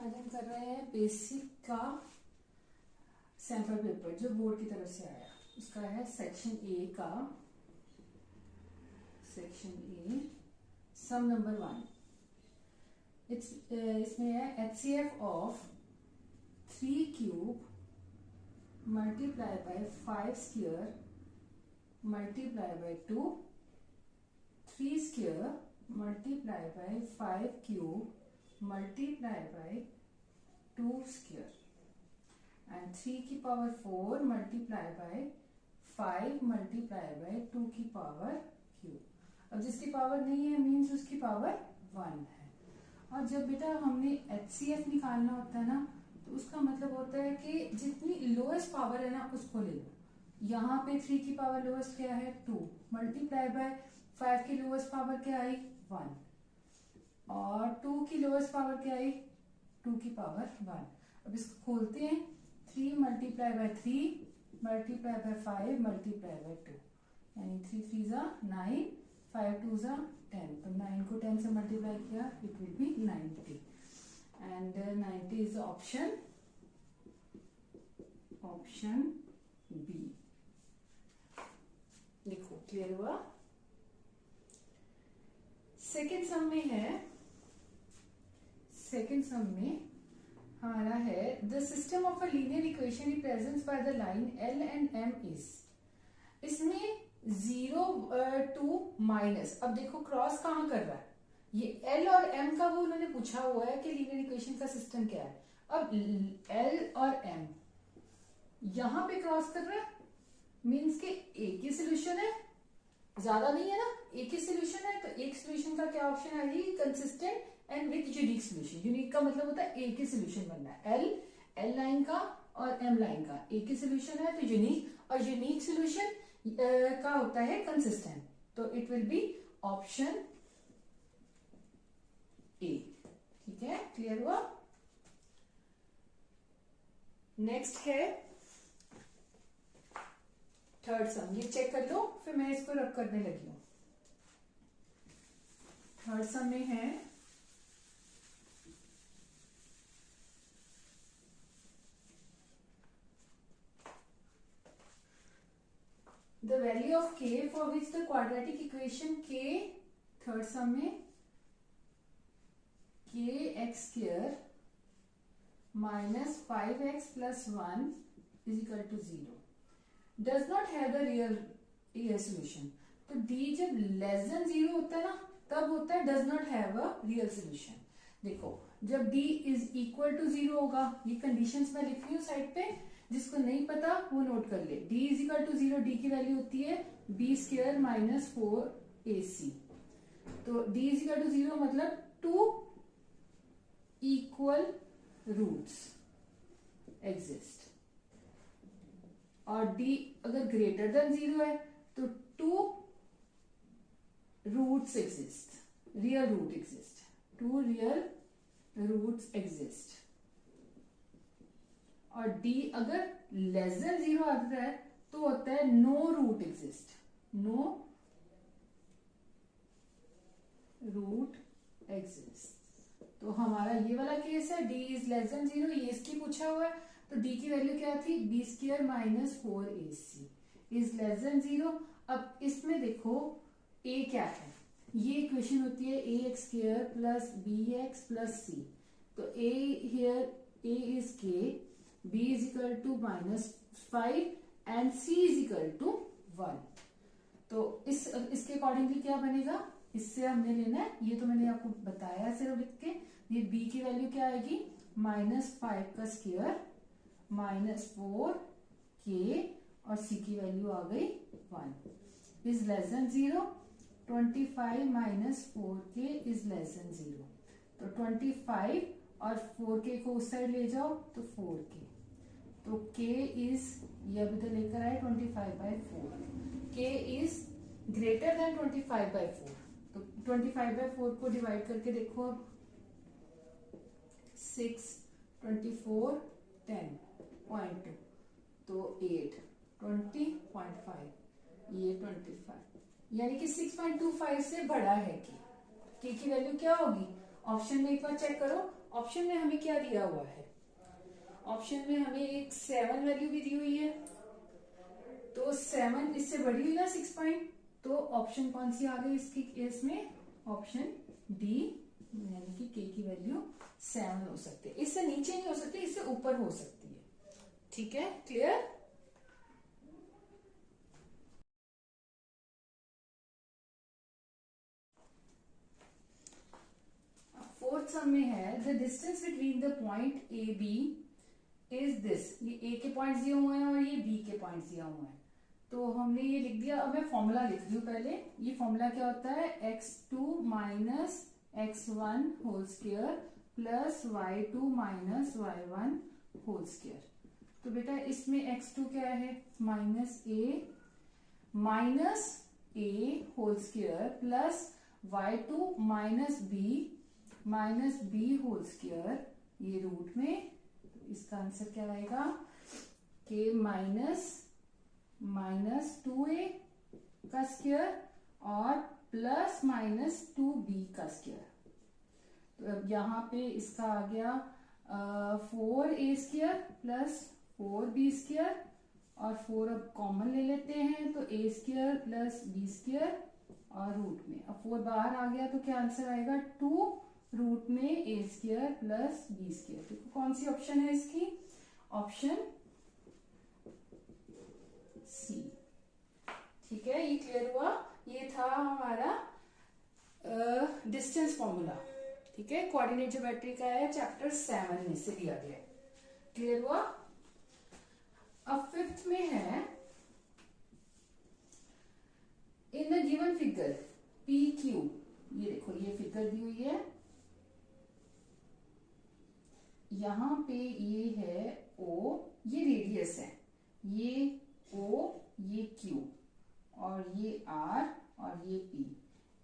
आज हम कर रहे हैं बेसिक का सैंपल पेपर जो बोर्ड की तरफ से आया। उसका है सेक्शन ए का सम नंबर 1। इसमें है HCF of 3 cube multiply by 5 square multiply by 2, 3 square multiply by 5 cube multiply by 2 square and 3 की power 4 multiply by 5 multiply by 2 की पावर क्यूब। अब जिसकी पावर नहीं है मीन्स उसकी पावर 1 है। और जब बेटा हमने HCF निकालना होता है ना तो उसका मतलब होता है कि जितनी लोएस्ट पावर है ना उसको ले लो। यहाँ पे 3 की पावर लोएस्ट क्या है 2 मल्टीप्लाई बाय 5 की लोएस्ट पावर क्या आई 1 और 2 की लोएस्ट पावर क्या आई 2 की पावर 1। अब इसको खोलते हैं 3 multiply by 3 multiply by 5 multiply by 2 यानी 3 3 जा 9 5 2 जा 10। तो 9 को 10 से मल्टीप्लाई किया it will be 90 and 90 is option B. लिखो क्लियर हुआ। सेकेंड सम में हमारा है the system of a linear equation represents by the line L and M is. इसमें 0 to माइनस। अब देखो क्रॉस कहां कर रहा है, ये L और M का वो उन्होंने पूछा हुआ है कि लीनियर इक्वेशन का सिस्टम क्या है। अब L और M यहां पे क्रॉस कर रहा है मीन्स के एक ही सोल्यूशन है, ज्यादा नहीं है ना, एक ही सोल्यूशन है। तो एक सोल्यूशन का क्या ऑप्शन आएगी consistent and with unique solution. Unique का मतलब होता है एक ही सोल्यूशन बनना है। एल लाइन का और M लाइन का एक ही सोल्यूशन है तो यूनिक, और यूनिक सोल्यूशन का होता है कंसिस्टेंट। तो it will B option A. ठीक है क्लियर हुआ। नेक्स्ट है थर्ड सम। ये चेक कर लो फिर मैं इसको रब करने लगी हूं। थर्ड सम में है the value of k for which the quadratic equation k, third sum में kx square minus 5x plus 1 is equal to 0 does not have the real solution। तो d जब लेस देन 0 होता है ना तब होता है does not have a real solution। देखो जब d is equal to 0 होगा, ये कंडीशंस मैं लिख रही हूँ साइड पे, जिसको नहीं पता वो नोट कर ले। d is equal to 0, d की वैल्यू होती है b स्क्वायर माइनस 4ac। तो d इज इक्वल टू 0 मतलब 2 इक्वल रूट्स एग्जिस्ट, और d अगर ग्रेटर देन 0 है तो 2 roots exist, real root exist, 2 real roots exist. और d अगर लेस देन 0 आता है तो होता है no root exist, no root exist. तो हमारा ये वाला केस है d इज लेस देन 0, ये इसकी पूछा हुआ है तो d की वैल्यू क्या थी b square minus 4ac is less than 0। अब इसमें देखो a क्या है, ये इक्वेशन होती है ax square plus bx plus c। तो a here a is k, b is equal to minus 5 and c is equal to 1। तो इसके अकॉर्डिंगली क्या बनेगा, इससे हमने लेना है, ये तो मैंने आपको बताया सिर्फ लिख के। ये b की वैल्यू क्या आएगी -5 का स्क्वायर -4k और c की वैल्यू आ गई 1 is less than 0। 25 minus 4k is less than 0। तो 25 और 4k को उस साइड ले जाओ तो 4k, तो k इज ये अभी तो लेकर आए 25/4, k इज ग्रेटर देन 25/4। तो 25/4 को डिवाइड करके देखो अब 6 24 10.2 तो 8 20.5 ये 25 यानी कि 6.25 से बड़ा है k की वैल्यू क्या होगी। ऑप्शन में एक बार चेक करो, ऑप्शन में हमें क्या दिया हुआ है, ऑप्शन में हमें एक 7 वैल्यू भी दी हुई है, तो 7 इससे बड़ी हुई ना 6 पॉइंट, तो ऑप्शन कौन सी आ गई इसकी केस में, ऑप्शन डी, यानी कि के की वैल्यू 7 हो सकती है। इससे नीचे नहीं हो सकती, इससे ऊपर हो सकती है। ठीक है, क्लियर। फोर्थ सम में है the distance between the point A B is this. ये ए के पॉइंट्स दिए हुए हैं और ये बी के पॉइंट्स दिया हुआ है, तो हमने ये लिख दिया। अब मैं फॉर्मूला लिख रही हूँ पहले। ये फॉर्मूला क्या होता है, x2 minus x1 whole square plus y2 minus y1 whole square. तो बेटा इसमें x2 क्या है, minus A whole square plus y2 minus B whole square, ये रूट में, तो इसका आंसर क्या आएगा, के माइनस 2a का स्क्वायर और प्लस माइनस 2b का स्क्वायर। तो अब यहाँ पे इसका आ गया 4a square plus 4b square, और 4 अब कॉमन ले लेते हैं, तो a square plus b square और रूट में, अब 4 बाहर आ गया तो क्या आंसर आएगा, 2 रूट में a square plus b square. तो कौन सी ऑप्शन है इसकी, ऑप्शन सी। ठीक है, ये क्लियर हुआ। ये था हमारा डिस्टेंस फॉर्मूला। ठीक है, कोऑर्डिनेट ज्योमेट्री का है, चैप्टर 7 में से दिया गया है। क्लियर हुआ। अब फिफ्थ में है in the given figure P Q, ये देखो ये फिगर दी हुई है, यहां पे ये है ओ, ये रेडियस है, ये ओ, ये क्यू, और ये आर और ये पी,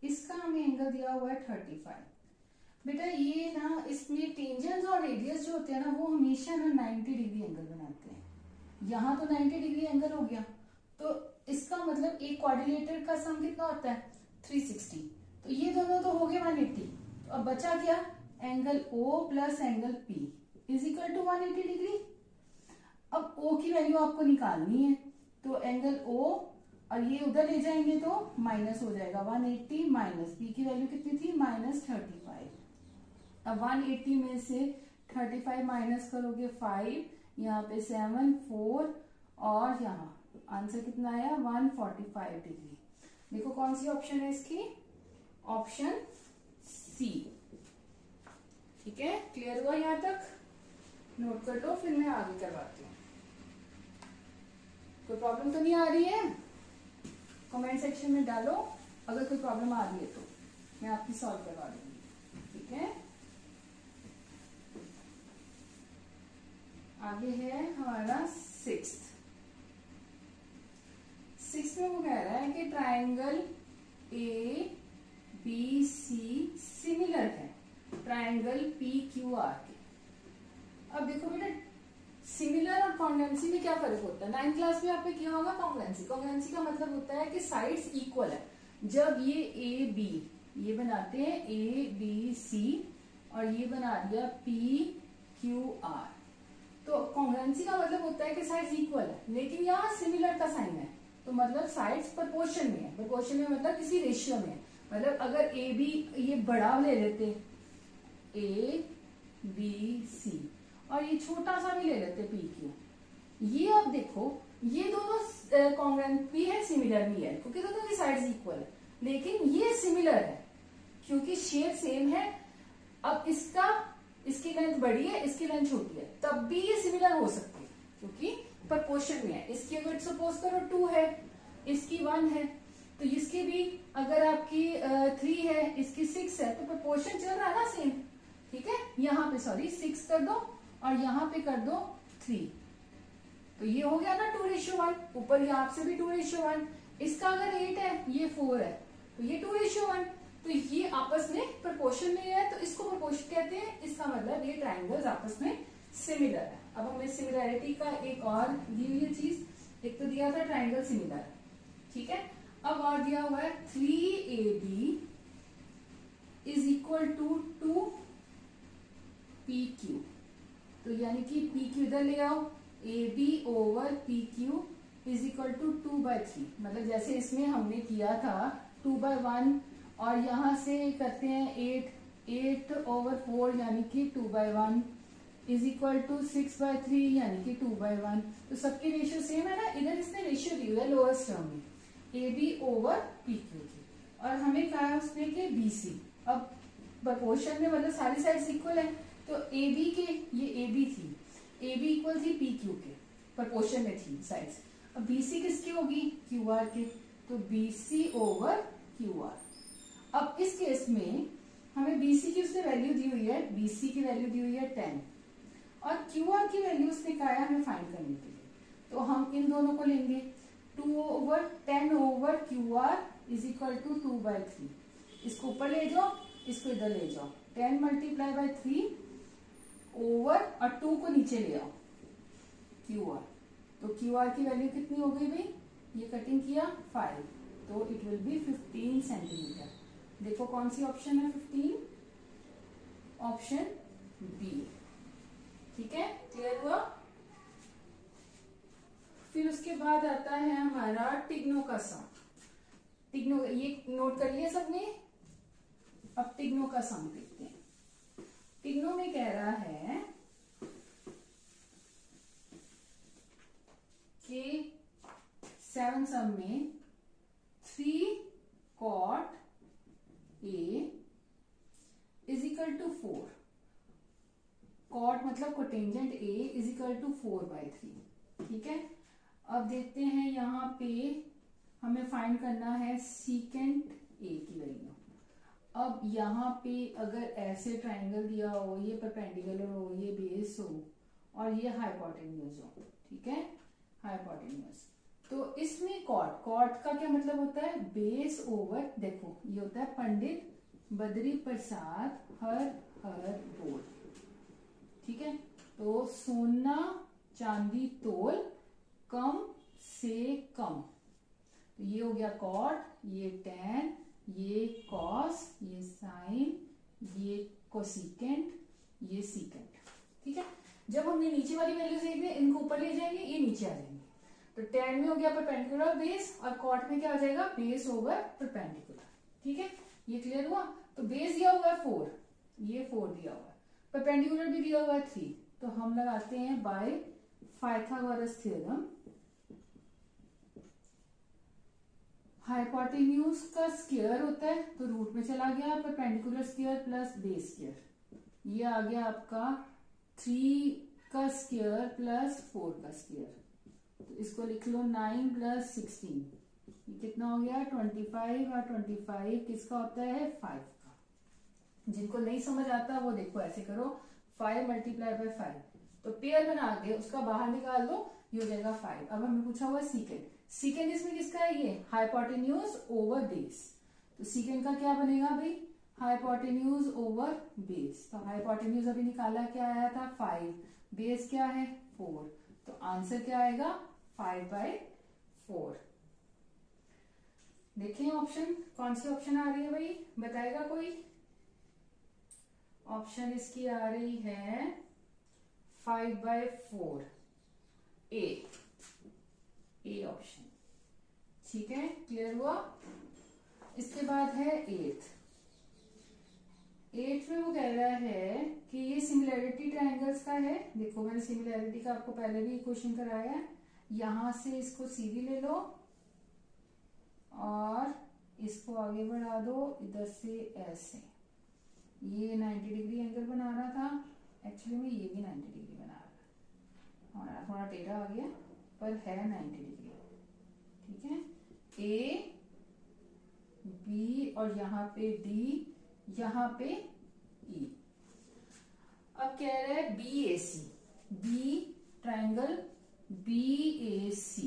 इसका हमें एंगल दिया हुआ है 35। बेटा ये ना, इसमें टेंजेंस और रेडियस जो होते हैं ना, वो हमेशा ना 90 डिग्री एंगल बनाते हैं। यहाँ तो 90 डिग्री एंगल हो गया, तो इसका मतलब एक कोऑर्डिनेटर का सम कितना होता है, 360। तो ये दोनों तो हो गए 180, तो अब बचा क्या, angle O plus angle P is equal to 180 degree. अब O की वैल्यू आपको निकालनी है, तो एंगल O और ये उधर ले जाएंगे तो माइनस हो जाएगा, 180 माइनस P की वैल्यू कितनी थी, माइनस 35। अब 180 में से 35 माइनस करोगे 5, यहाँ पे 7 4, और यहाँ आंसर कितना आया, 145 डिग्री। देखो कौन सी ऑप्शन है इसकी, ऑप्शन सी। ठीक है, क्लियर हुआ यहाँ तक, नोट कर लो, फिर मैं आगे करवाती हूँ। कोई प्रॉब्लम तो नहीं आ रही है, कमेंट सेक्शन में डालो, अगर कोई प्रॉब्लम आ रही है तो मैं आपकी सॉल्व करवा दूंगी। ठीक है, आगे है हमारा सिक्स्थ में वो कह रहा है कि triangle A B C similar है ट्राइंगल पी क्यू आर के। अब देखो बेटा, सिमिलर और कॉन्ग्रुएंसी में क्या फर्क होता है, 9th क्लास में आपने किया होगा कॉन्ग्रुएंसी। कॉन्ग्रुएंसी का मतलब होता है कि साइड्स इक्वल है। जब ये ए बी, ये बनाते हैं ए बी सी, और ये बना दिया पी क्यू आर, तो कॉन्ग्रुएंसी का मतलब होता है कि साइड्स इक्वल है, लेकिन यहाँ सिमिलर का साइन है, तो मतलब साइड्स प्रोपोर्शन में है। प्रोपोर्शन में मतलब किसी रेशियो में है। मतलब अगर ए बी ये बड़ा ले लेते, ए बी सी, और ये छोटा सा भी ले लेते पी क्यू, ये अब देखो ये दोनों कॉन्ग्रुएंट भी है, सिमिलर भी है, क्योंकि दोनों की साइड्स इक्वल है, लेकिन ये सिमिलर है क्योंकि शेप सेम है। अब इसकी लेंथ बड़ी है, इसकी लेंथ छोटी है, तब भी ये सिमिलर हो सकती है क्योंकि प्रोपोर्शन में है। इसकी अगर सपोज करो 2 है, इसकी 1 है, तो इसकी भी अगर आपकी 3 है, इसकी 6 है, तो प्रोपोर्शन चल रहा है ना सेम। ठीक है, यहाँ पे सॉरी 6 कर दो और यहाँ पे कर दो 3, तो ये हो गया ना 2:1। ऊपर यहाँ से भी 2:1। इसका अगर 8 है, ये 4 है, तो ये 2:1। तो ये आपस में प्रोपोर्शन में है, तो इसको प्रोपोर्शन कहते हैं। इसका मतलब ये ट्राइंगल्स आपस में सिमिलर है। अब हमें सिमिलैरिटी का एक और दी हुई चीज, एक तो दिया था ट्राइंगल सिमिलर, ठीक है, अब और दिया हुआ है 3AB is equal to 2 P Q, तो यानी कि पी क्यू इधर ले आओ, A B over P Q is equal to 2/3। मतलब जैसे इसमें हमने किया था 2/1, और यहां से करते हैं 8/4 यानी कि 2/1 इज इक्वल टू 6/3 यानी कि 2/1। तो सबके रेशियो सेम है ना, इधर इसने रेशियो दी हुआ है लोअर्स्ट टर्म में A B over P Q की, और हमें कहा है उसने कि बी सी। अब प्रपोर्शन में मतलब सारी साइड्स इक्वल है, तो ए बी के, ये ए बी थी, ए बी इक्वल थी पी क्यू के, प्रपोर्शन में थी साइड्स। अब बी सी किसकी होगी, क्यू आर के, तो B C over Q R. अब इस केस में हमें बी सी की उसने वैल्यू दी हुई है, बी सी की वैल्यू दी हुई है 10, और क्यू आर की वैल्यू उसने कहा है हमें फाइंड करने के लिए, तो हम इन दोनों को लेंगे 2/10 over Q R is equal to 2/3। इसको ऊपर ले जाओ, इसको इधर ले जाओ, 10 मल्टीप्लाई बाय 3 ओवर, और 2 को नीचे ले आओ क्यू आर, तो क्यू आर की वैल्यू कितनी हो गई भाई, ये कटिंग किया 5, तो इट विल बी 15 सेंटीमीटर। देखो कौन सी ऑप्शन है 15, ऑप्शन बी। ठीक है, क्लियर हुआ। फिर उसके बाद आता है हमारा टिग्नो का सम। टिग्नो, ये नोट कर लिया सबने। अब टिग्नो का सम देखते हैं। टिग्नो में कह रहा है कि 7 सम में 3 cot A is equal to 4। Cot मतलब cotangent A is equal to 4/3। ठीक है, अब देखते हैं यहाँ पे हमें फाइंड करना है सीकेंट A की वैल्यू। अब यहाँ पे अगर ऐसे ट्राइंगल दिया हो, ये परपेंडिकुलर हो, ये बेस हो, और ये हाइपोटेन्यूज हो, ठीक है, हाइपोटेन्यूज, तो इसमें कॉट, कॉट का क्या मतलब होता है, बेस ओवर, देखो ये होता है पंडित बद्री प्रसाद हर बोल। ठीक है, तो सोना चांदी तोल कम से कम, तो ये हो गया कॉट, ये tan, ये कॉस, ये साइन, ये कोसिकेंट, ये सीकेंट। ठीक है, जब हमने नीचे वाली वैल्यू देख ली, इनको ऊपर ले जाएंगे, ये नीचे आ जाएंगे, तो tan में हो गया परपेंडिकुलर बेस, और कॉट में क्या आ जाएगा, बेस ओवर परपेंडिकुलर। ठीक है, ये क्लियर हुआ। तो बेस दिया हुआ है 4, ये 4 दिया हुआ है, परपेंडिकुलर भी दिया हुआ है 3, तो हम लगाते हैं बाय पाइथागोरस थ्योरम, हाइपोटेन्यूज का स्क्वायर होता है तो रूट में चला गया, perpendicular square plus base square, ये आ गया आपका 3 का स्क्वायर प्लस 4 का स्क्वायर, तो इसको लिख लो 9 प्लस 16, ये कितना हो गया 25, और 25 किसका होता है 5 का। जिनको नहीं समझ आता वो देखो ऐसे करो, 5 मल्टीप्लाई बाय 5, तो पेयर बना के उसका बाहर निकाल दो, ये हो जाएगा 5। अब हमें पूछा हुआ सीकेंड, सीकेंड इसमें किसका है, ये हाइपोटेन्यूज ओवर बेस, तो सीकेंड का क्या बनेगा भाई, हाइपोटेन्यूज ओवर बेस, तो हाइपोटेन्यूज अभी निकाला क्या आया था 5, बेस क्या है 4, तो आंसर क्या आएगा 5/4। देखें ऑप्शन, कौन सी ऑप्शन आ रही है भाई, बताएगा कोई। ऑप्शन इसकी आ रही है 5/4, ए ऑप्शन। ठीक है, क्लियर हुआ। इसके बाद है 8th में वो कह रहा है कि ये सिमिलैरिटी ट्रायंगल्स का है। देखो मैंने सिमिलैरिटी का आपको पहले भी क्वेश्चन कराया है, यहां से इसको सीधी ले लो और इसको आगे बढ़ा दो इधर से ऐसे, ये 90 डिग्री एंगल बना रहा था, एक्चुअली में ये भी 90 डिग्री बना रहा है, थोड़ा टेढ़ा आ गया पर है 90 डिग्री। ठीक है, ए बी और यहाँ पे डी, यहाँ पे ई। अब कह रहा है बी ए सी, बी ट्राइंगल बी ए सी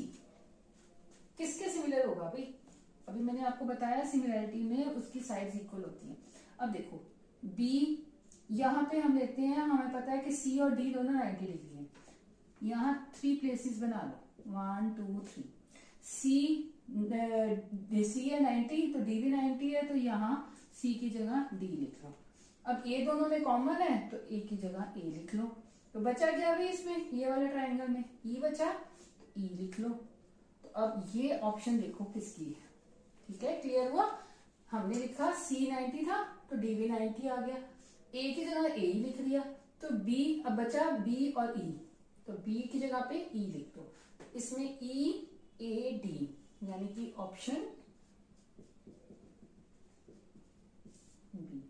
किसके सिमिलर होगा भाई, अभी मैंने आपको बताया सिमिलैरिटी में उसकी साइड्स इक्वल होती हैं। अब देखो बी, यहाँ पे हम लेते हैं, हमें पता है कि सी और डी दोनों 90 डिग्री हैं, यहाँ 3 प्लेसेस बना लो, 1 2 3, सी है 90 तो डी भी 90 है, तो यहाँ सी की जगह डी लिख लो। अब ए दोनों में कॉमन है तो ए की जगह ए लिख लो। तो बचा क्या भाई इसमें, ये वाले ट्राइंगल में ई बचा, तो ई लिख लो। तो अब ये ऑप्शन देखो किसकी है। ठीक है, क्लियर हुआ। हमने लिखा C90 था तो DB90 आ गया, ए की जगह ए ही लिख दिया, तो बी अब बचा बी और ई, तो बी की जगह पे ई लिख दो। इसमें EAD यानी कि ऑप्शन बी।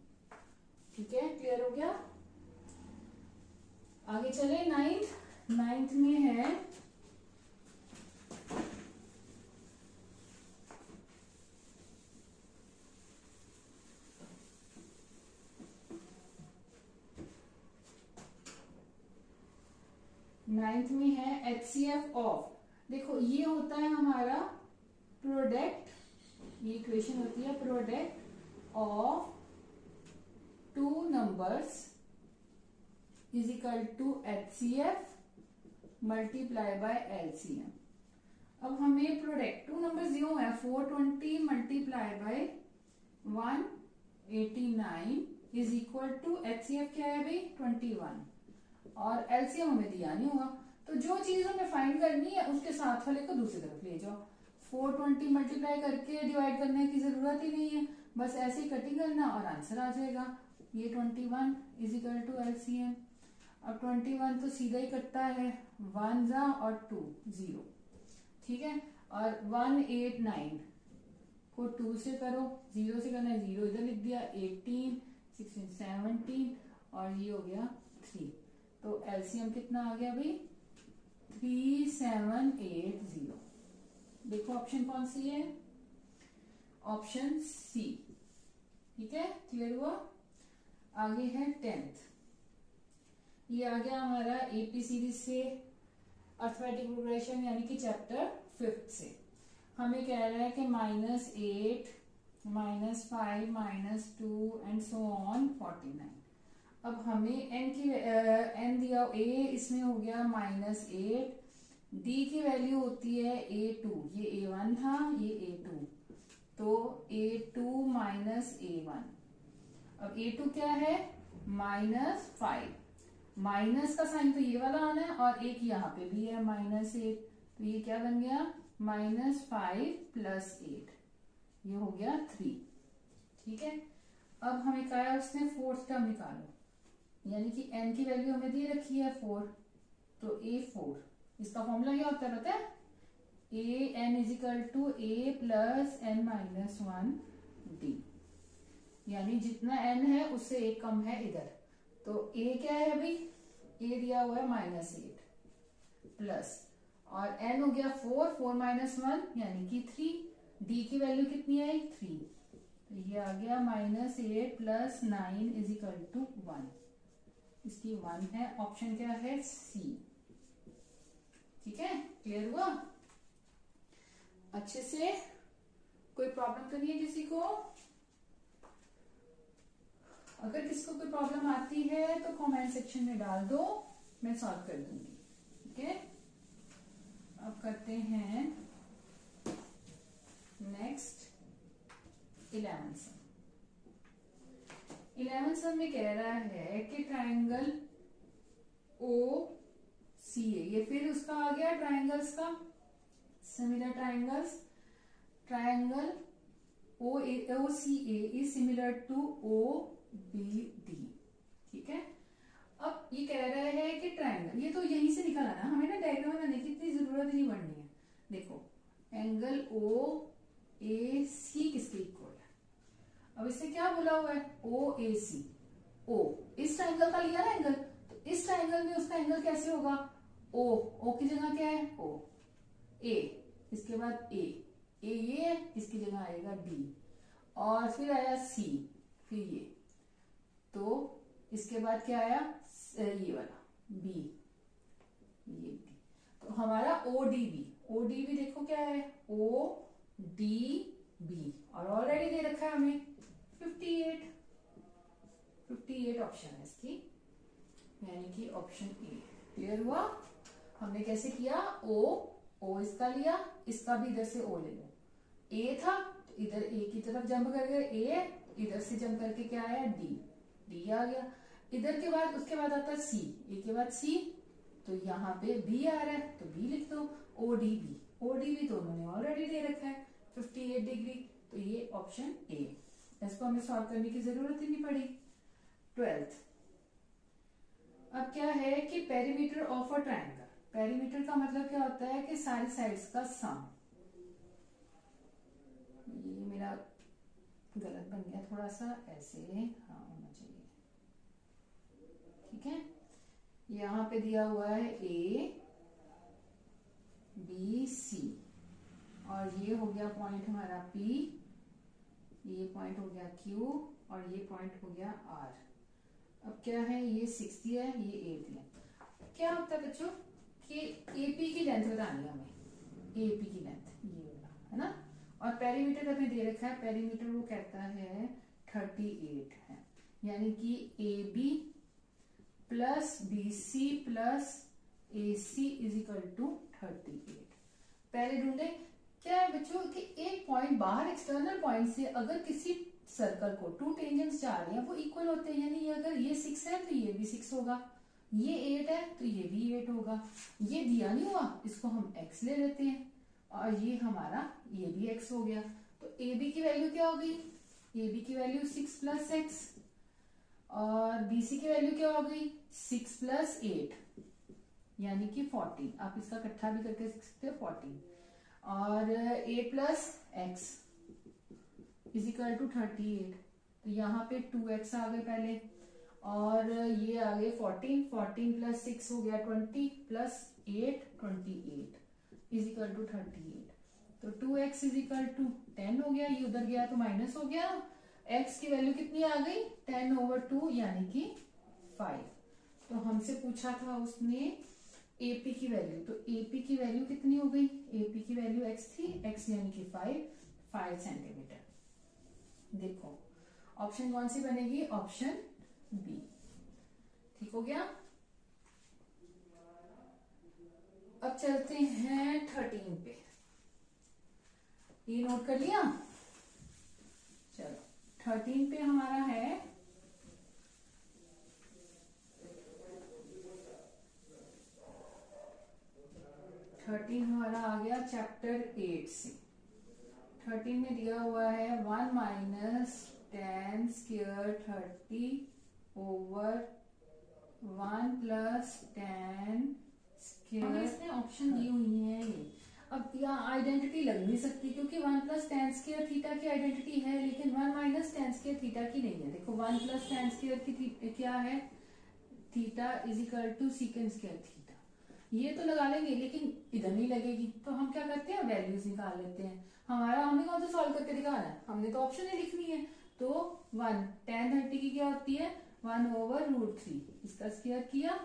ठीक है, क्लियर हो गया। आगे चले, नाइन्थ में है HCF ऑफ, देखो ये होता है हमारा प्रोडक्ट, ये इक्वेशन होती है product of two numbers is equal to HCF multiply by LCM। अब हमें प्रोडक्ट टू नंबर्स दिए हुए हैं 420 multiply by 189 is equal to HCF क्या है भाई 21, और LCM हमें दिया नहीं हुआ, तो जो चीज हमें फाइंड करनी है उसके साथ वाले को दूसरी तरफ ले जाओ। 420 मल्टीप्लाई करके डिवाइड करने की जरूरत ही नहीं है, बस ऐसे ही कटिंग करना और आंसर आ जाएगा। ये 21 इज इक्वल टू LCM। अब 21 तो सीधा ही कटता है, 1 जा और 2 0, ठीक है। और 189 को 2 से करो, 0 से करना है 0 इधर लिख दिया, 18 16 17 और ये हो गया 3, तो LCM कितना आ गया भाई 3780। देखो ऑप्शन कौन सी है, ऑप्शन सी। ठीक है, क्लियर हुआ। आगे है 10th, ये आ गया हमारा AP सीरीज से अर्थमेटिक प्रोग्रेशन यानी कि चैप्टर 5th से। हमें कह रहा है कि -8 -5 -2 एंड सो ऑन 49। अब हमें n दिया, a इसमें हो गया -8, d की वैल्यू होती है A2, ये A1 था ये A2, तो A2 -A1। अब A2 क्या है -5, माइनस का साइन तो ये वाला आना है और एक यहाँ पे भी है -8, तो ये क्या बन गया -5 + 8, ये हो गया 3। ठीक है, अब हमें कहा है उसने 4th टर्म निकालो, यानी कि n की वैल्यू हमें दे रखी है 4, तो A4, इसका फॉर्मूला क्या होता है पता है, AN = A + n - 1 D, यानी जितना n है उससे एक कम है इधर, तो A क्या है अभी, A दिया हुआ है -8 प्लस, और n हो गया 4 4 - 1 यानी कि 3, D की वैल्यू कितनी आई 3, तो ये आ गया -8 + 9 = 1, इसकी 1 है, ऑप्शन क्या है C। ठीक है, क्लियर हुआ अच्छे से, कोई प्रॉब्लम तो नहीं है किसी को? अगर किसको कोई प्रॉब्लम आती है तो कमेंट सेक्शन में डाल दो, मैं सॉल्व कर दूंगी। ठीक है, अब करते हैं नेक्स्ट 11th सम। 11th सम में कह रहा है कि ट्राइंगल OCA, ये फिर उसका आ गया ट्राइंगल्स का, similar triangles, triangle OCA is similar to OBD। ठीक है, अब ये कह रहा है कि ट्राइंगल, ये तो यहीं से निकल आना, हमें ना डायग्राम बनाने की इतनी जरूरत ही नहीं पड़नी है। देखो एंगल OAC किसके इक्वल है, अब इससे क्या बोला हुआ है OAC, O इस ट्राइंगल का लिया ना एंगल, तो इस ट्राइंगल में उसका एंगल कैसे होगा, O की जगह क्या है O, A इसके बाद A ये है, इसकी जगह आएगा D, और फिर आया C, फिर ये, तो इसके बाद क्या आया ये वाला B, ये B, तो हमारा ODB देखो क्या है ODB, और ऑलरेडी दे रखा है हमें 58 ऑप्शन है इसकी, यानी कि ऑप्शन ए। क्लियर हुआ, हमने कैसे किया, O इसका लिया, इसका भी इधर से O ले लो, A था तो इधर A की तरफ जंप कर गए A, इधर से जंप करके क्या आया D, डी आ गया। इधर के बाद उसके बाद आता है सी, ए के बाद सी, तो यहाँ पे बी आ रहा है तो बी लिख दो। O D B, O D B तो उन्होंने ऑलरेडी दे रखा है 58 डिग्री, तो ये ऑप्शन ए, इसको हमें सॉल्व करने की जरूरत ही नहीं पड़ी। 12th, अब क्या है कि perimeter of a triangle, perimeter का मतलब क्या होता है कि सारी साइड्स का सम। ये मेरा गलत बन गया थोड़ा सा, ऐसे हाँ होना चाहिए, ठीक है। यहाँ पे दिया हुआ है ए बी सी, और ये हो गया पॉइंट हमारा पी, ये पॉइंट हो गया क्यू, और ये पॉइंट हो गया आर। अब क्या है, ये 6 दिया है, ये 8 दिया। क्या होता है बच्चों कि एपी की लेंथ बतानी है हमें, एपी की लेंथ ये वाला है ना, और पेरीमीटर हमें दे रखा है, पेरीमीटर वो कहता है 38 है, यानी कि A B plus B C plus A C is equal to 38। पहले ढूंढे क्या है बच्चों कि एक पॉइंट बाहर एक्सटर्नल पॉइंट से अगर किसी सर्कल को 2 टेंजेंट्स जा रहे हैं वो इक्वल होते हैं, यानी अगर ये 6 है तो ये भी 6 होगा, ये 8 है तो ये भी 8 होगा। ये दिया नहीं हुआ, इसको हम x ले लेते हैं, और ये हमारा ये भी x हो गया, तो ए बी की वैल्यू क्या होगी, ए बी की वैल्यू 6 प्लस एक्स, और बी सी की वैल्यू क्या हो गई 6 प्लस 8 यानी कि 14, आप इसका इकट्ठा भी करके लिख सकते हो 14, और 8 plus X is equal to 38, तो यहाँ पे 2x आ गए पहले, और ये आ गए 14, 14 प्लस 6 हो गया 20 प्लस 8 28 इज इक्वल टू 38, तो 2x इज इक्वल टू 10 हो गया, ये उधर गया तो माइनस हो गया, x की वैल्यू कितनी आ गई 10/2 यानी कि 5। तो हमसे पूछा था उसने AP की वैल्यू, तो AP की वैल्यू कितनी हो गई, AP की वैल्यू x थी, x यानी कि 5 सेंटीमीटर। देखो ऑप्शन कौन सी बनेगी, ऑप्शन बी, ठीक हो गया। अब चलते हैं 13 पे, ये नोट कर लिया। चलो 13 पे हमारा है हमारा आ गया चैप्टर 8 से। 13 में दिया हुआ है 1 माइनस 10 स्क्वायर 30/1 प्लस 10 स्क्वायर, इसमें ऑप्शन दी हुई है ये। अब यहाँ आइडेंटिटी लग नहीं सकती क्योंकि 1 प्लस 10 स्क्वायर थीटा की आइडेंटिटी है, लेकिन 1 माइनस 10 स्क्वायर थीटा की नहीं है। देखो 1 प्लस 10 स्क्वायर की क्या है, theta is equal to secant square theta, ये तो लगा लेंगे लेकिन इधर नहीं लगेगी, तो हम क्या करते हैं वैल्यूज निकाल लेते हैं। हमारा हमने कौन सा सॉल्व करके दिखाना है, हमने तो ऑप्शन ही लिखनी है, तो 1 tan 30 की क्या होती है 1/√3, इसका स्क्वायर किया,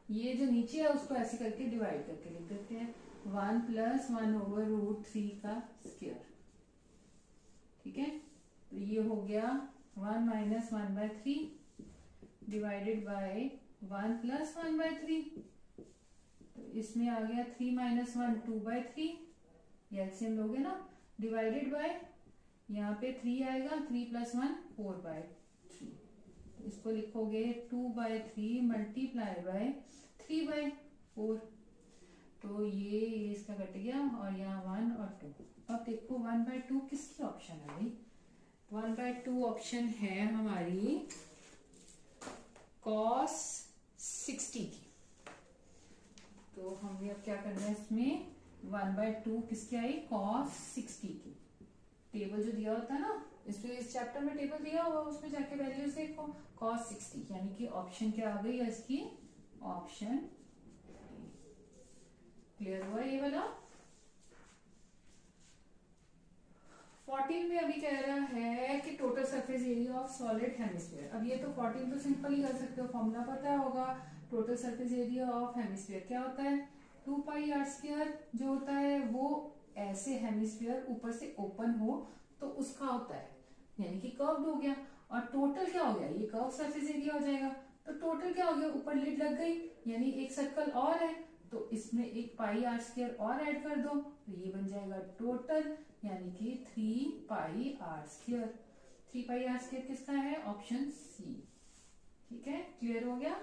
ये जो नीचे है उसको ऐसे करके डिवाइड करके लिख देते हैं 1 प्लस 1/√3 का स्क्वायर, ठीक है। तो ये हो गया 1 माइनस 1/3 डिवाइडेड बाय 1 प्लस 1/3, तो इसमें आ गया 3 माइनस 1 2/3, ये एलसीएम लोगे ना, डिवाइडेड बाय यहाँ पे 3 आएगा, 3 प्लस 1 4/3, इसको लिखोगे 2/3 मल्टीप्लाई बाय 3/4, तो ये इसका कट गया, और यहाँ 1 और 2। अब देखो 1/2 किसकी ऑप्शन है भाई, 1/2 ऑप्शन है हमारी cos 60 की। तो हमें अब क्या करना है, इसमें 1/2 किसकी आई cos 60 की। टेबल जो दिया होता है ना, इसमें इस चैप्टर में टेबल दिया हुआ, उसमें जाके वैल्यूज देखो cos 60, यानी कि ऑप्शन क्या आ गई है इसकी, ऑप्शन क्लियर हुआ ये वाला। 14 में अभी कह रहा है कि total surface area of solid hemisphere. अब ये तो 14 तो सिंपल ही कर सकते हो, फॉर्मूला पता होगा, total surface area of hemisphere क्या होता है 2πr², जो होता है वो ऐसे हेमिस्फीयर ऊपर से ओपन हो तो उसका होता है, यानी कि कर्व्ड हो गया, और टोटल क्या हो गया, ये कर्व सरफेस एरिया हो जाएगा। तो टोटल क्या हो गया, ऊपर लिड लग गई, यानी एक सर्कल और है तो इसमें एक πr² और ऐड कर दो, तो ये बन जाएगा टोटल, यानी कि 3πr²। 3πr² किसका है, ऑप्शन सी। ठीक है, क्लियर हो गया।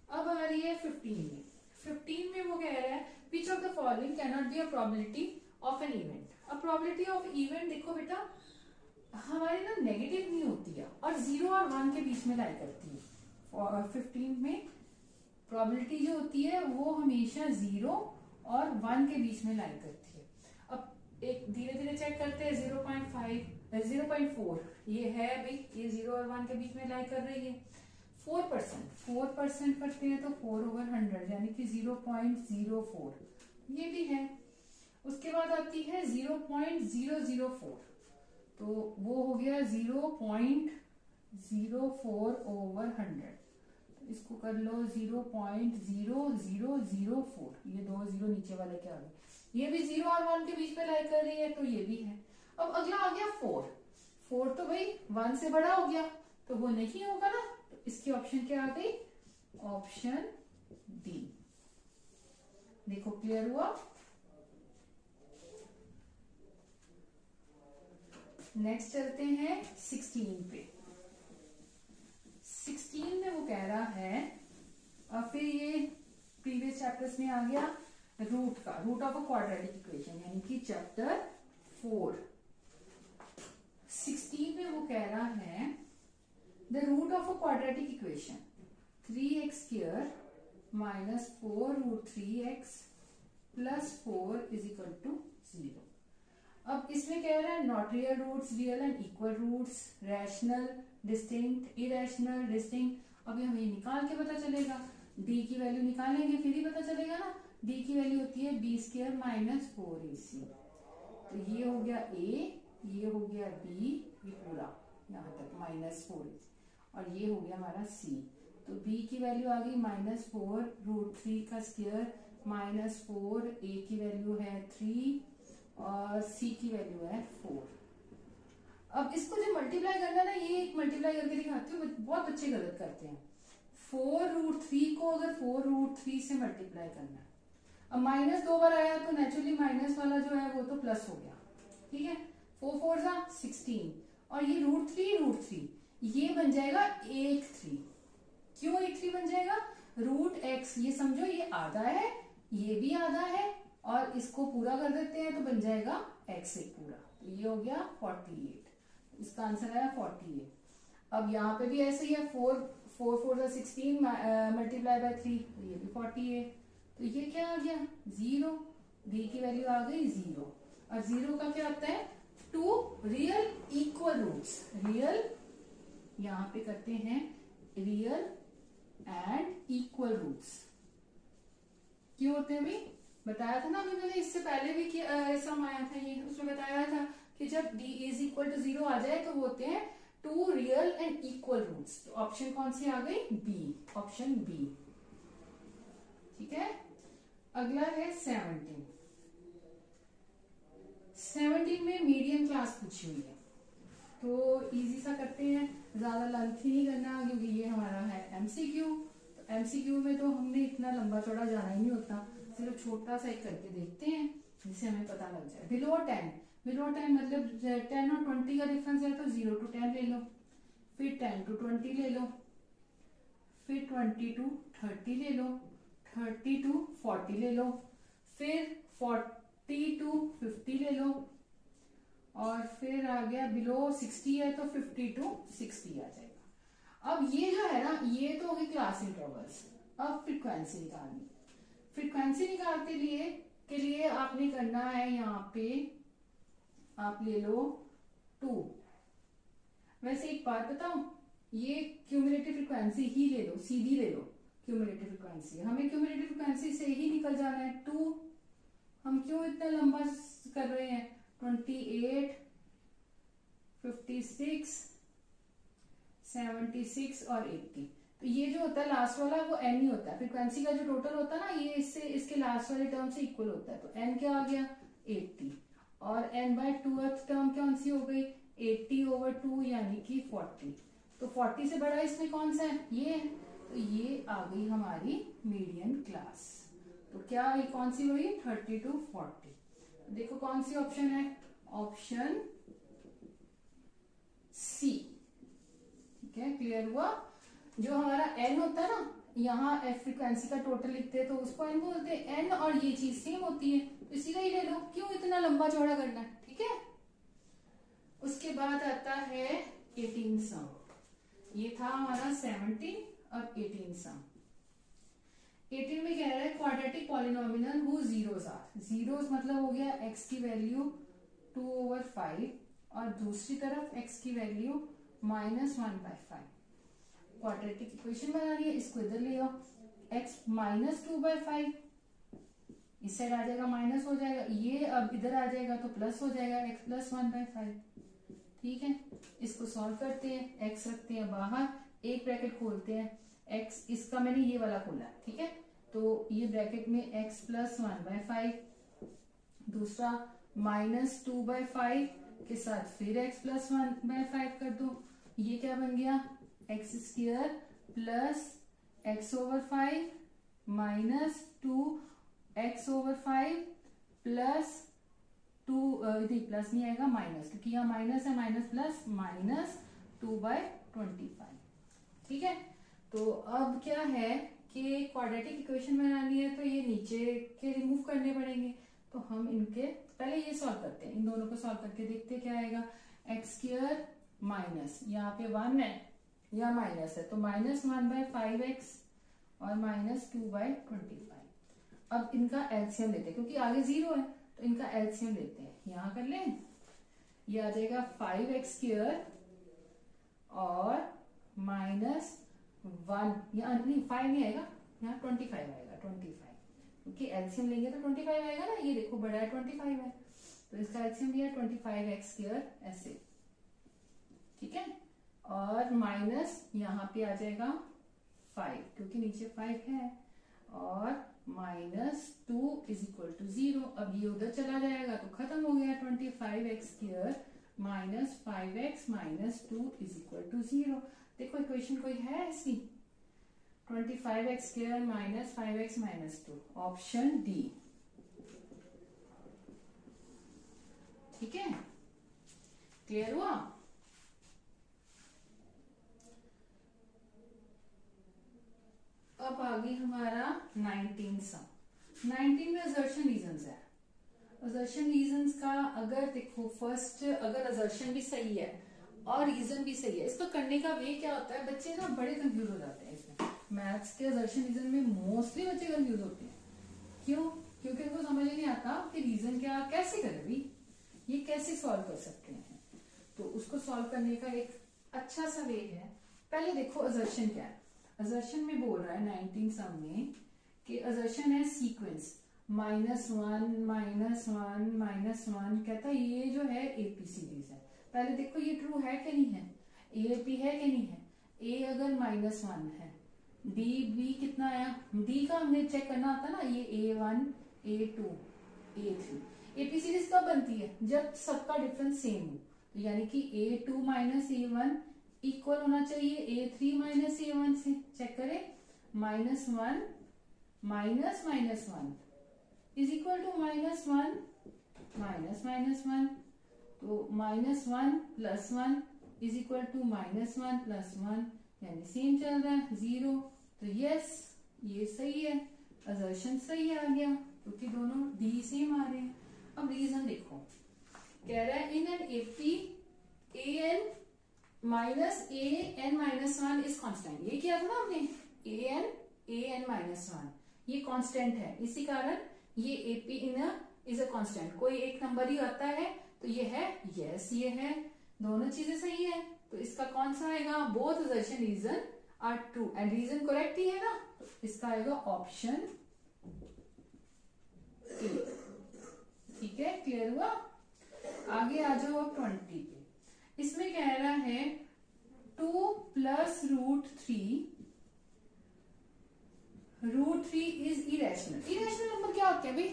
अब आ रही है 15 में। 15 में वो कह रहा है which of the following can not be a probability of an event. अब प्रोबेबिलिटी ऑफ इवेंट देखो बेटा हमारी ना नेगेटिव नहीं होती है और 0 और 1 के बीच में लाई करती है। और 15 में प्रोबेबिलिटी जो होती है वो हमेशा 0 और 1 के बीच में लाई करती है। अब एक धीरे धीरे चेक करते हैं। 0.4 ये है भाई, ये 0 और 1 के बीच में लाई कर रही है। 4% करते हैं तो 4/100 यानी कि 0.04 ये भी है। उसके बाद आती है 0.004 तो वो हो गया 0.04/100। इसको कर लो 0.0004, ये 2 0 नीचे वाले के आ गए। ये भी 0 और 1 के बीच में लाई कर रही है तो ये भी है। अब अगला आ गया 4 तो भाई 1 से बड़ा हो गया तो वो नहीं होगा ना, तो इसकी ऑप्शन क्या आ गई, ऑप्शन डी। देखो क्लियर हुआ। नेक्स्ट चलते हैं 16 पे। 16 में वो कह रहा है और फिर ये प्रीवियस चैप्टर्स में आ गया root of a quadratic equation यानी कि चैप्टर 4। 16 में वो कह रहा है the root of a quadratic equation 3x² minus 4√3x plus 4 is equal to 0। अब इसमें कह रहा है not real roots, real and equal roots, rational, distinct, irrational, distinct. अब हमें निकाल के पता चलेगा, d की वैल्यू निकालेंगे फिर ही पता चलेगा ना। d की वैल्यू होती है b² माइनस 4ac। तो ये हो गया a, ये हो गया b, ये पूरा यहाँ तक -4ac और ये हो गया हमारा c। तो b की वैल्यू आ गई -4√3 का स्क्वायर -4, a की वैल्यू है 3 और c की वैल्यू है 4। अब इसको जो मल्टीप्लाई करना है ना, ये एक मल्टीप्लाई करके दिखाती हूँ, बहुत बच्चे गलत करते हैं। 4√3 को अगर 4√3 से मल्टीप्लाई करना है, अब -2 बार आया तो नेचुरली माइनस वाला जो है वो तो प्लस हो गया, ठीक है। 4 4 16 और ये √3 ये बन जाएगा 1/3। क्यों 1/3 बन जाएगा, √x ये समझो ये आधा है ये भी आधा है और इसको पूरा कर देते हैं तो बन जाएगा x एक पूरा। तो ये हो गया 48, इसका आंसर आया 48। अब यहाँ पे भी ऐसे ही है 4 4 16 मल्टीप्लाई बाय 3 तो ये भी 48। तो ये क्या आ गया 0, d की वैल्यू आ गई 0 और 0 का क्या आता है 2 रियल इक्वल रूट्स। रियल यहाँ पे करते हैं रियल एंड इक्वल रूट्स। क्यों होते हैं भाई, बताया था ना अभी मैंने, इससे पहले भी सम आया था ये, उसमें बताया था कि जब d इज इक्वल टू 0 आ जाए तो वो होते हैं 2 रियल एंड इक्वल रूट्स। तो ऑप्शन कौन सी आ गई, बी, ऑप्शन बी, ठीक है। अगला है 17 में मीडियम क्लास पूछी हुई है तो इजी सा करते हैं, ज्यादा लेंथ ही नहीं करना क्योंकि ये हमारा है एमसीक्यू। तो एमसीक्यू में तो हमने इतना लंबा चौड़ा जाना ही नहीं होता, सिर्फ छोटा सा एक करके देखते हैं जिससे हमें पता लग जाए। बिलो 10 मतलब 10 और 20 का डिफरेंस है तो 0 to 10 ले लो, फिर 10 to 20 ले लो, फिर 20 to 30 ले लो, 30 to 40 ले लो, फिर 40 to 50 ले लो और फिर आ गया बिलो 60 है तो 50 to 60 आ जाएगा। अब ये जो है ना ये तो होगी क्लास इंटरवल्स। अब फ्रीक्वेंसी निकालनी, फ्रीक्वेंसी निकालते के लिए आपने करना है यहाँ पे आप ले लो 2। वैसे एक बात बताऊं, ये क्यूमुलेटिव फ्रीक्वेंसी ही ले लो, सीधी ले लो क्यूमुलेटिव फ्रीक्वेंसी, हमें क्यूमुलेटिव फ्रीक्वेंसी से ही निकल जाना है 2। हम क्यों इतना लंबा कर रहे हैं, 28, 56, 76 और 80। तो ये जो होता है लास्ट वाला वो n ही होता है, फ्रीक्वेंसी का जो टोटल होता है ना ये इससे इसके लास्ट वाले टर्म से इक्वल होता है। तो n क्या आ गया 80 और n/2th टर्म कौन सी हो गई 80/2 यानी कि 40। तो 40 से बड़ा इसमें कौन सा है ये, तो ये आ गई हमारी मीडियम क्लास। तो क्या ये कौन सी हुई 30 to 40। देखो कौन सी ऑप्शन है, ऑप्शन सी, ठीक है। क्लियर हुआ। जो हमारा एन होता है ना, यहाँ एफ फ्रिक्वेंसी का टोटल लिखते हैं तो उसको एन बोलते हैं। एन और ये चीज सेम होती है तो इसी का ही ले लो, क्यों इतना लंबा चौड़ा करना है, ठीक है। उसके बाद आता है 18 सम। ये था हमारा 17 और 18 सम। 18 में कह रहा है quadratic polynomial who zeros are. Zeros मतलब हो गया x की वैल्यू 2/5 और दूसरी तरफ x की वैल्यू -1/5। क्वाड्रेटिक इक्वेशन बना रही है, इसको इधर ले आओ। x -2/5 इस साइड आ जाएगा, माइनस हो जाएगा, ये अब इधर आ जाएगा तो प्लस हो जाएगा, x +1/5। ठीक है, इसको सॉल्व करते हैं। x रखते हैं बाहर, एक ब्रैकेट खोलते हैं। x, इसका मैंने ये वाला खोला, ठीक है, तो ये ब्रैकेट में x +1/5, दूसरा -2/5 के साथ फिर x +1/5 कर दो। ये क्या बन गया, x² plus x/5 -2x/5 plus 2, नहीं प्लस नहीं आएगा, माइनस, क्योंकि यहाँ माइनस है, माइनस प्लस -2/25। ठीक है, तो अब क्या है कि क्वाड्रेटिक इक्वेशन बनानी है तो ये नीचे के रिमूव करने पड़ेंगे। तो हम इनके पहले ये सॉल्व करते हैं, इन दोनों को सॉल्व करके देखते हैं क्या आएगा। x² माइनस, यहाँ पे 1 है, यहाँ माइनस है, तो -1/5x और -2/25। अब इनका एलसीएम लेते हैं, क्योंकि आगे 0 है तो इनका एलसीएम लेते हैं। यहाँ कर लें, ये आ जाएगा 5x² और -1, यहाँ नहीं 5 नहीं आएगा, यहाँ 25 आएगा, 25, क्योंकि एलसीएम लेंगे तो 25 आएगा ना। ये देखो बड़ा है, 25 है, तो इसका एलसीएम लिया 25x² ऐसे, ठीक है, और माइनस यहाँ पे आ जाएगा 5, क्योंकि नीचे 5 है, और -2 = 0। अब ये उधर चला जाएगा तो खत्म हो गया। 25x² -5x -2 = 0। देखो इक्वेशन कोई है ऐसी, 25x² -5x -2, ऑप्शन डी। ठीक है, क्लियर हुआ। अब आगे हमारा 19 सम। 19 में असर्शन रीजंस है। असर्शन रीजंस का अगर देखो, फर्स्ट अगर असर्शन भी सही है और रीजन भी सही है, इसको करने का वे क्या होता है, बच्चे ना बड़े कंफ्यूज हो जाते हैं इसमें। मैथ्स के असर्शन रीजन में मोस्टली बच्चे कंफ्यूज होते हैं। क्यों? क्योंकि उनको समझ नहीं आता कि रीजन क्या, कैसे करें भाई, ये कैसे सॉल्व कर सकते हैं। तो उसको सॉल्व करने का एक अच्छा सा वे है। पहले देखो असर्शन क्या है। असर्शन में बोल रहा है 19 सम में कि असर्शन है सीक्वेंस -1 -1 कहता है ये जो है एपी सीरीज है। पहले देखो ये ट्रू है कि नहीं है, एपी है कि नहीं है। ए अगर -1 है, डी बी कितना आया, डी का हमने चेक करना होता ना, ये A1 A2 A3। AP series कब बनती है, जब सबका डिफरेंस सेम हो, तो यानी कि A2 -A1 इक्वल होना चाहिए A3 -A1 से। चेक करें, -1 -1 इज इक्वल टू -1 -1, तो -1 + 1 इज इक्वल टू -1 + 1, यानी सेम चल रहा है 0। तो यस, ये सही है, असर्शन सही आ गया, क्योंकि दोनों डी सेम आ रहे हैं। अब रीजन देखो, कह रहा है in an AP an -an-1 is constant. ये किया था ना हमने, an-1 ये कांस्टेंट है, इसी कारण ये AP in is a constant. कोई एक नंबर ही आता है तो ये है, यस ये है, दोनों चीजें सही है, तो इसका कौन सा आएगा, both assertion reason are true and reason correct ही है ना, तो इसका आएगा ऑप्शन ए। ठीक है, क्लियर हुआ। आगे आ जाओ अब 20 पे। इसमें कह रहा है 2 + √3 इज इरेशनल। इरेशनल नंबर क्या होते हैं भाई,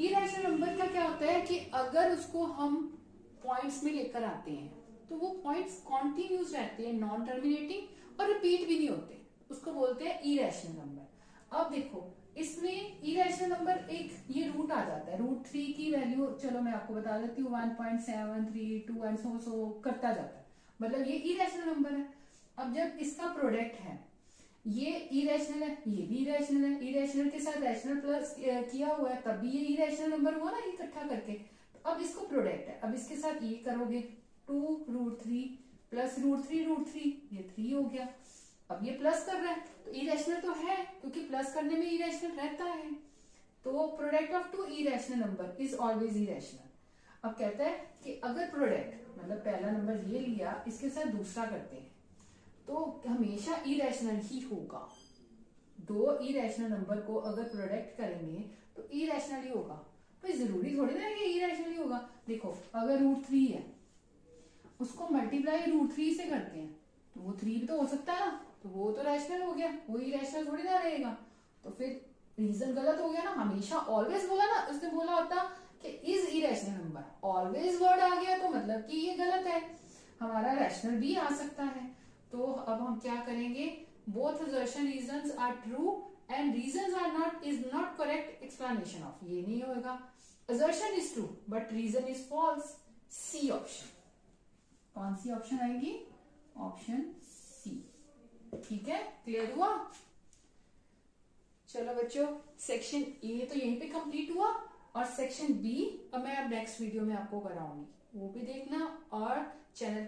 इरेशनल नंबर का क्या होता है कि अगर उसको हम पॉइंट्स में लेकर आते हैं तो वो पॉइंट्स कॉन्टिन्यूस रहते हैं, नॉन टर्मिनेटिंग, और रिपीट भी नहीं होते, उसको बोलते हैं इरेशनल नंबर। अब देखो इसमें इरेशनल नंबर एक ये रूट आ जाता है, √3 की वैल्यू चलो मैं आपको बता देती हूँ 1.732 एंड सो करता जाता है, मतलब ये इरेशनल नंबर है। अब जब इसका प्रोडक्ट है, ये इरेशनल है, ये भी इरेशनल है, इरेशनल के साथ रैशनल प्लस किया हुआ है, तब भी ये इरेशनल नंबर हुआ ना इकट्ठा करके। तो अब इसको प्रोडक्ट है, अब इसके साथ ये करोगे 2√3 प्लस √3 ये 3 हो गया। अब ये प्लस कर रहा है तो इरेशनल तो है, क्योंकि प्लस करने में इरेशनल रहता है। तो product of two irrational number is always irrational. अब कहता है कि अगर प्रोडक्ट मतलब पहला नंबर ये लिया, इसके साथ दूसरा करते हैं तो हमेशा इरेशनल ही होगा। दो इरेशनल नंबर को अगर प्रोडक्ट करेंगे तो इरेशनल ही होगा। भाई जरूरी थोड़ी ना है कि इरेशनल ही होगा। देखो अगर √3 है, उसको मल्टीप्लाई √3 से करते हैं तो वो 3 भी तो हो सकता है ना, तो वो तो रैशनल हो गया, वो इरेशनल थोड़ी ना रहेगा। तो फिर रीजन गलत हो गया ना। हमेशा ऑलवेज बोला ना, उसने बोला होता कि is irrational number, always word आ गया तो मतलब कि ये गलत है। हमारा रैशनल भी आ सकता है। तो अब हम क्या करेंगे, both assertion reasons are true and reasons are not is not correct explanation of, ये नहीं होगा। assertion is true but reason is false, C option. कौन सी ऑप्शन आएगी, ऑप्शन सी। ठीक है, क्लियर हुआ। चलो बच्चों, सेक्शन ए तो यहीं पे कंप्लीट हुआ और सेक्शन बी अब मैं नेक्स्ट वीडियो में आपको कराऊंगी, वो भी देखना। और चैनल